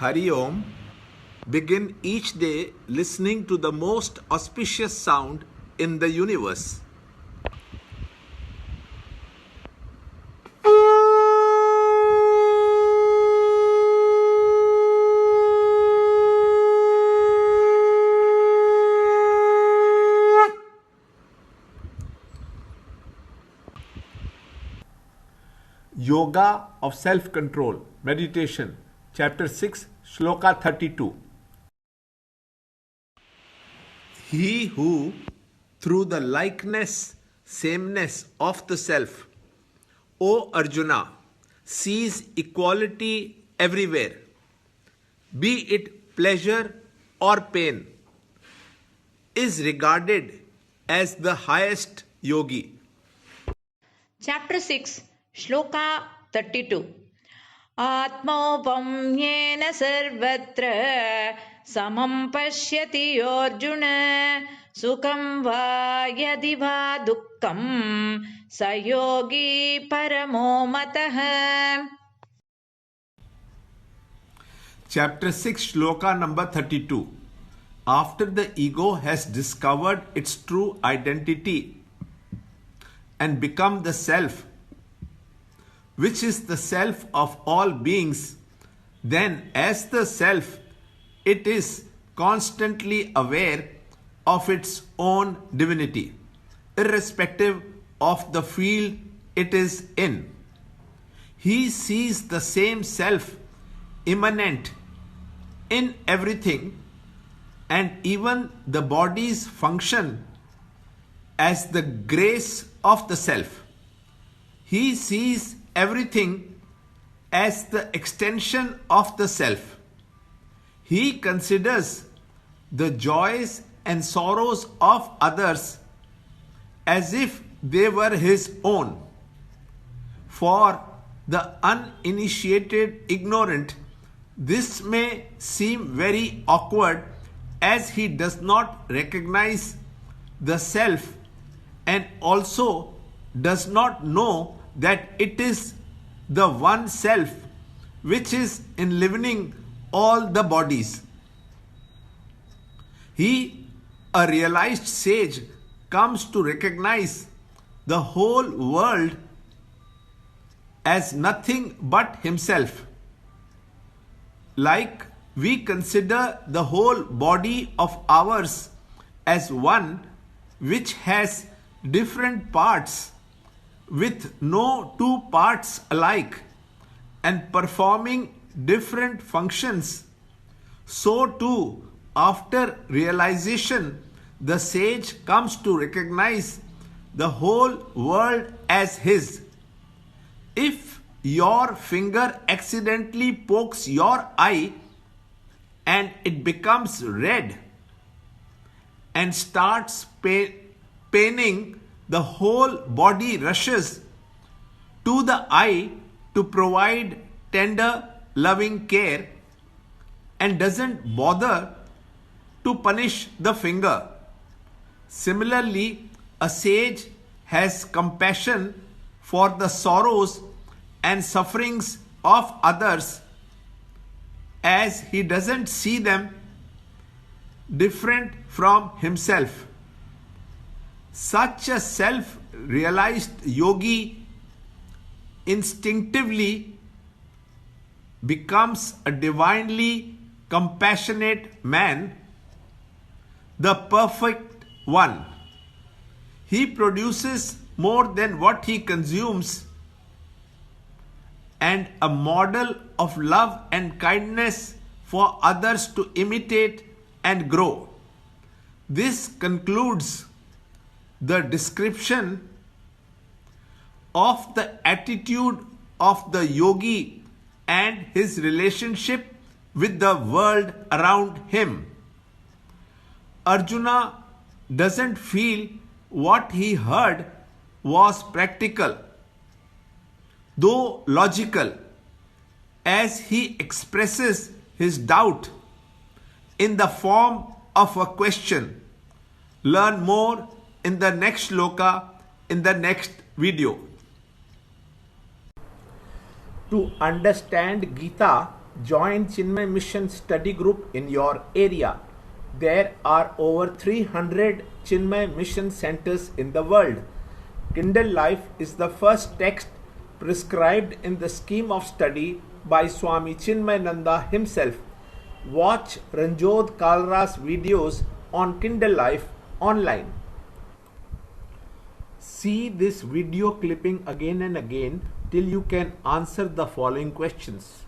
Hari Om. Begin each day listening to the most auspicious sound in the universe. Yoga of Self-Control, Meditation, Chapter 6, Shloka 32. He who, through the likeness, sameness of the self, O Arjuna, sees equality everywhere, be it pleasure or pain, is regarded as the highest yogi. Chapter 6, Shloka 32. Atmopamyena sarvatra samam pashyati Arjuna sukham va yadi va dukkham sayogi paramo matah. Chapter 6, Shloka number 32. After the ego has discovered its true identity and become the self, which is the self of all beings, then as the self, it is constantly aware of its own divinity, irrespective of the field it is in. He sees the same self immanent in everything, and even the body's function as the grace of the self. He sees everything as the extension of the self. He considers the joys and sorrows of others as if they were his own. For the uninitiated ignorant, this may seem very awkward, as he does not recognize the self and also does not know that it is the one self which is enlivening all the bodies. He, a realized sage, comes to recognize the whole world as nothing but himself. Like we consider the whole body of ours as one which has different parts with no two parts alike and performing different functions, so too after realization the sage comes to recognize the whole world as his. If your finger accidentally pokes your eye and it becomes red and starts paining, the whole body rushes to the eye to provide tender, loving care and doesn't bother to punish the finger. Similarly, a sage has compassion for the sorrows and sufferings of others, as he doesn't see them different from himself. Such a self-realized yogi instinctively becomes a divinely compassionate man, the perfect one. He produces more than what he consumes, and a model of love and kindness for others to imitate and grow. This concludes the description of the attitude of the yogi and his relationship with the world around him. Arjuna doesn't feel what he heard was practical, though logical, as he expresses his doubt in the form of a question. Learn more in the next shloka in the next video. To understand Gita, Join Chinmay Mission study group in your area. There are over 300 Chinmay Mission centers in the world. Kindle Life is the first text prescribed in the scheme of study by Swami Chinmayananda himself. Watch Ranjot Kalra's videos on Kindle Life online. See this video clipping again and again till you can answer the following questions.